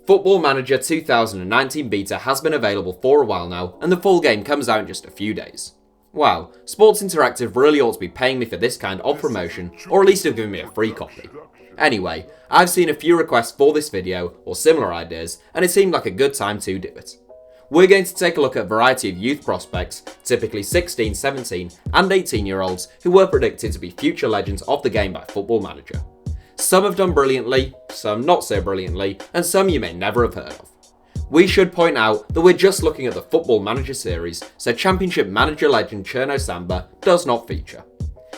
Football Manager 2019 beta has been available for a while now, and the full game comes out in just a few days. Wow, Sports Interactive really ought to be paying me for this kind of promotion, or at least have given me a free copy. Anyway, I've seen a few requests for this video, or similar ideas, and it seemed like a good time to do it. We're going to take a look at a variety of youth prospects, typically 16, 17 and 18 year olds who were predicted to be future legends of the game by Football Manager. Some have done brilliantly, some not so brilliantly, and some you may never have heard of. We should point out that we're just looking at the Football Manager series, so Championship Manager legend Cherno Samba does not feature.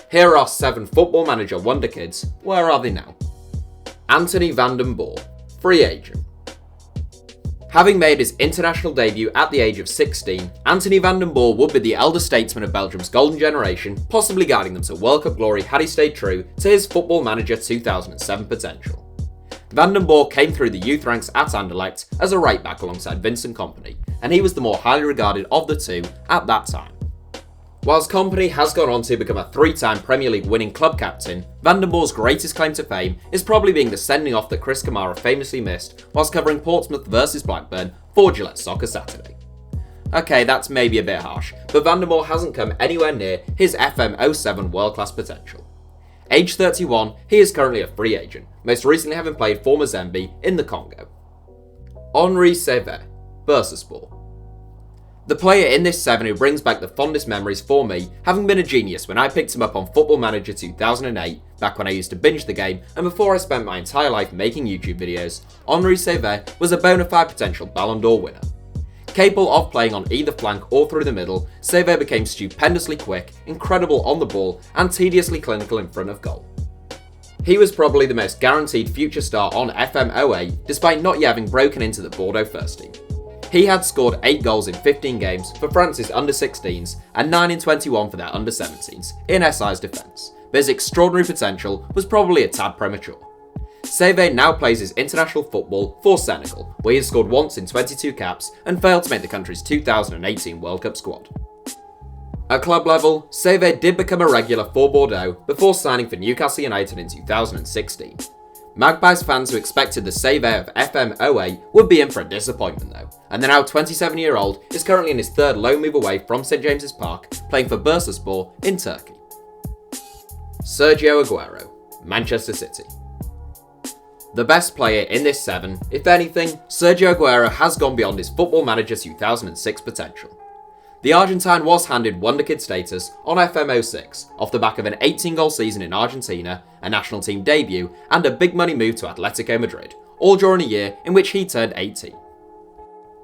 Here are our 7 Football Manager Wonderkids. Where are they now? Anthony Vanden Borre, free agent. Having made his international debut at the age of 16, Anthony Vanden Borre would be the elder statesman of Belgium's golden generation, possibly guiding them to World Cup glory had he stayed true to his Football Manager 2007 potential. Vanden Borre came through the youth ranks at Anderlecht as a right back alongside Vincent Kompany, and he was the more highly regarded of the two at that time. Whilst Kompany has gone on to become a 3-time Premier League winning club captain, Vanden Borre's greatest claim to fame is probably being the sending off that Chris Kamara famously missed whilst covering Portsmouth vs Blackburn for Gillette Soccer Saturday. Okay, that's maybe a bit harsh, but Vanden Borre hasn't come anywhere near his FM07 world-class potential. Age 31, he is currently a free agent, most recently having played for Mazembe in the Congo. Henri Saivet, Bursaspor. The player in this 7 who brings back the fondest memories for me, having been a genius when I picked him up on Football Manager 2008, back when I used to binge the game and before I spent my entire life making YouTube videos, Henri Saivet was a bona fide potential Ballon d'Or winner. Capable of playing on either flank or through the middle, Saivet became stupendously quick, incredible on the ball and tediously clinical in front of goal. He was probably the most guaranteed future star on FM08 despite not yet having broken into the Bordeaux first team. He had scored 8 goals in 15 games for France's under-16s and 9 in 21 for their under-17s in SI's defence, but his extraordinary potential was probably a tad premature. Saivet now plays his international football for Senegal, where he has scored once in 22 caps and failed to make the country's 2018 World Cup squad. At club level, Saivet did become a regular for Bordeaux before signing for Newcastle United in 2016. Magpies fans who expected the Saivet of FM08 would be in for a disappointment though, and the now 27-year-old is currently in his 3rd loan move away from St James's Park, playing for Bursaspor in Turkey. Sergio Agüero, Manchester City. The best player in this 7, if anything, Sergio Agüero has gone beyond his Football Manager 2006 potential. The Argentine was handed Wonderkid status on FM06 off the back of an 18-goal season in Argentina, a national team debut, and a big money move to Atletico Madrid, all during a year in which he turned 18.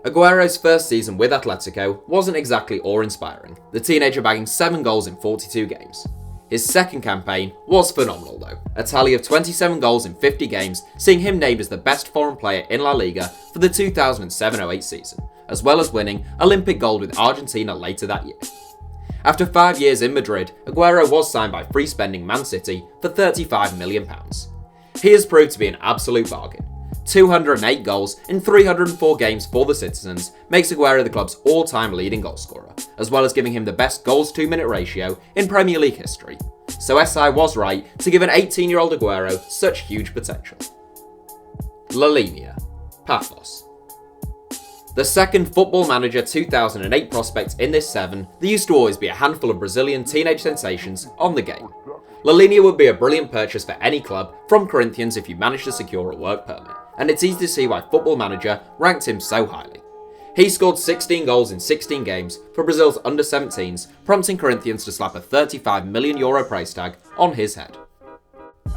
Agüero's first season with Atletico wasn't exactly awe-inspiring, the teenager bagging 7 goals in 42 games. His second campaign was phenomenal though, a tally of 27 goals in 50 games, seeing him named as the best foreign player in La Liga for the 2007-08 season, as well as winning Olympic gold with Argentina later that year. After 5 years in Madrid, Agüero was signed by free-spending Man City for £35 million. He has proved to be an absolute bargain. 208 goals in 304 games for the Citizens makes Agüero the club's all-time leading goalscorer, as well as giving him the best goals-to-minute ratio in Premier League history. So SI was right to give an 18-year-old Agüero such huge potential. Lulinha, Paphos. The second Football Manager 2008 prospect in this 7, there used to always be a handful of Brazilian teenage sensations on the game. Lulinha would be a brilliant purchase for any club from Corinthians if you managed to secure a work permit, and it's easy to see why Football Manager ranked him so highly. He scored 16 goals in 16 games for Brazil's under-17s, prompting Corinthians to slap a €35 million price tag on his head.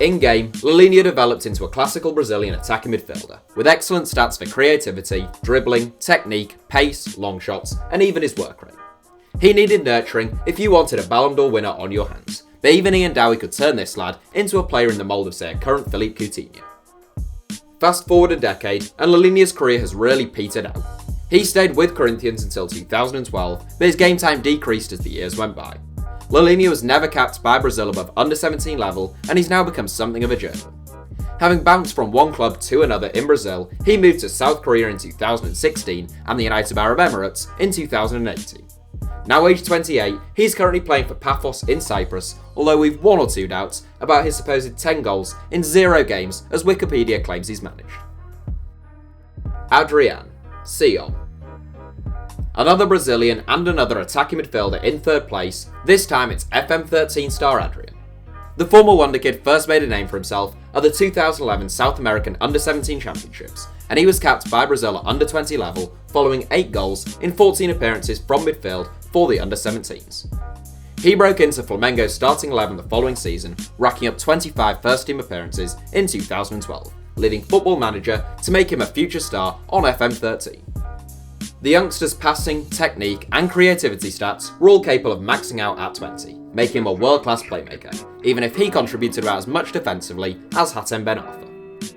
In-game, Lulinha developed into a classical Brazilian attacking midfielder, with excellent stats for creativity, dribbling, technique, pace, long shots, and even his work rate. He needed nurturing if you wanted a Ballon d'Or winner on your hands, but even Ian Dowie could turn this lad into a player in the mould of, say, a current Philippe Coutinho. Fast forward a decade, and Lulinha's career has really petered out. He stayed with Corinthians until 2012, but his game time decreased as the years went by. Lulinha was never capped by Brazil above under-17 level, and he's now become something of a journeyman. Having bounced from one club to another in Brazil, he moved to South Korea in 2016 and the United Arab Emirates in 2018. Now aged 28, he's currently playing for Paphos in Cyprus, although we've 1 or 2 doubts about his supposed 10 goals in 0 games as Wikipedia claims he's managed. Adryan, Sion. Another Brazilian and another attacking midfielder in third place, this time it's FM13 star Adryan. The former Wonderkid first made a name for himself at the 2011 South American Under-17 Championships, and he was capped by Brazil at Under-20 level following 8 goals in 14 appearances from midfield for the Under-17s. He broke into Flamengo's starting 11 the following season, racking up 25 first-team appearances in 2012, leading Football Manager to make him a future star on FM13. The youngster's passing, technique and creativity stats were all capable of maxing out at 20, making him a world-class playmaker, even if he contributed about as much defensively as Hatem Ben Arfa.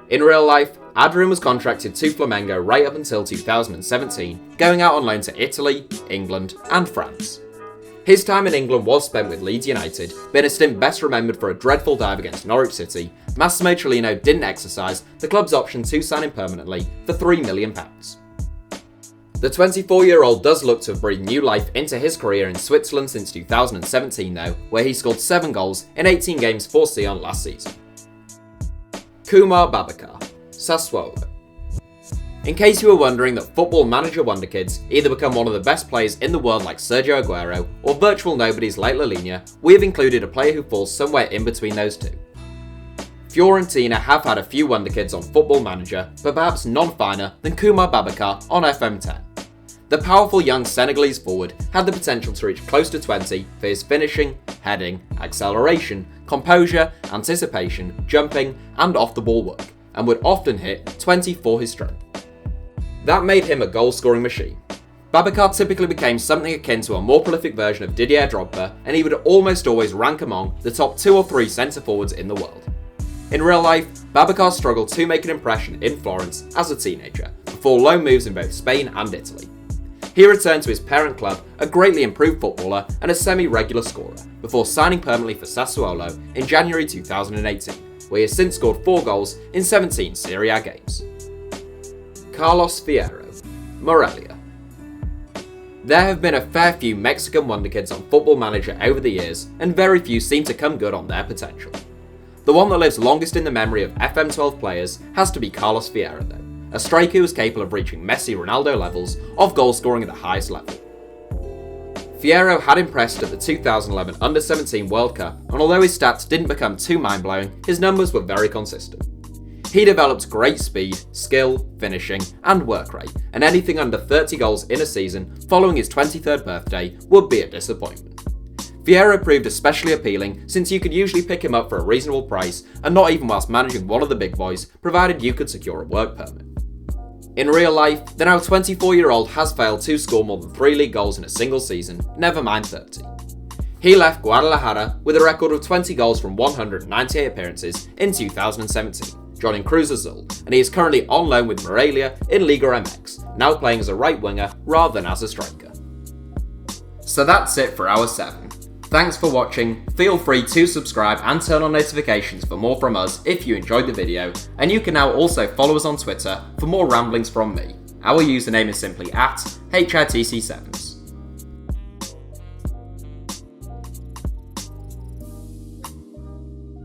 In real life, Adryan was contracted to Flamengo right up until 2017, going out on loan to Italy, England and France. His time in England was spent with Leeds United, being a stint best remembered for a dreadful dive against Norwich City. Massimo Cellino didn't exercise the club's option to sign him permanently for £3 million. The 24-year-old does look to have breathed new life into his career in Switzerland since 2017 though, where he scored 7 goals in 18 games for Sion last season. Khouma Babacar, Sassuolo. In case you were wondering that Football Manager Wonderkids either become one of the best players in the world like Sergio Agüero or virtual nobodies like Lulinha, we have included a player who falls somewhere in between those two. Fiorentina have had a few Wonderkids on Football Manager, but perhaps none finer than Khouma Babacar on FM10. The powerful young Senegalese forward had the potential to reach close to 20 for his finishing, heading, acceleration, composure, anticipation, jumping and off-the-ball work, and would often hit 20 for his stroke. That made him a goal-scoring machine. Babacar typically became something akin to a more prolific version of Didier Drogba, and he would almost always rank among the top 2 or 3 centre-forwards in the world. In real life, Babacar struggled to make an impression in Florence as a teenager, before loan moves in both Spain and Italy. He returned to his parent club, a greatly improved footballer and a semi-regular scorer, before signing permanently for Sassuolo in January 2018, where he has since scored 4 goals in 17 Serie A games. Carlos Fierro, Morelia. There have been a fair few Mexican Wonderkids on Football Manager over the years, and very few seem to come good on their potential. The one that lives longest in the memory of FM12 players has to be Carlos Fierro though, a striker who was capable of reaching Messi Ronaldo levels of goal scoring at the highest level. Fierro had impressed at the 2011 Under-17 World Cup, and although his stats didn't become too mind-blowing, his numbers were very consistent. He developed great speed, skill, finishing and work rate, and anything under 30 goals in a season following his 23rd birthday would be a disappointment. Fierro proved especially appealing since you could usually pick him up for a reasonable price, and not even whilst managing one of the big boys, provided you could secure a work permit. In real life, the now 24-year-old has failed to score more than 3 league goals in a single season, never mind 30. He left Guadalajara with a record of 20 goals from 198 appearances in 2017. Joining Cruz Azul, and he is currently on loan with Morelia in Liga MX, now playing as a right winger rather than as a striker. So that's it for Hour 7. Thanks for watching, feel free to subscribe and turn on notifications for more from us if you enjoyed the video, and you can now also follow us on Twitter for more ramblings from me. Our username is simply @HITC Sevens.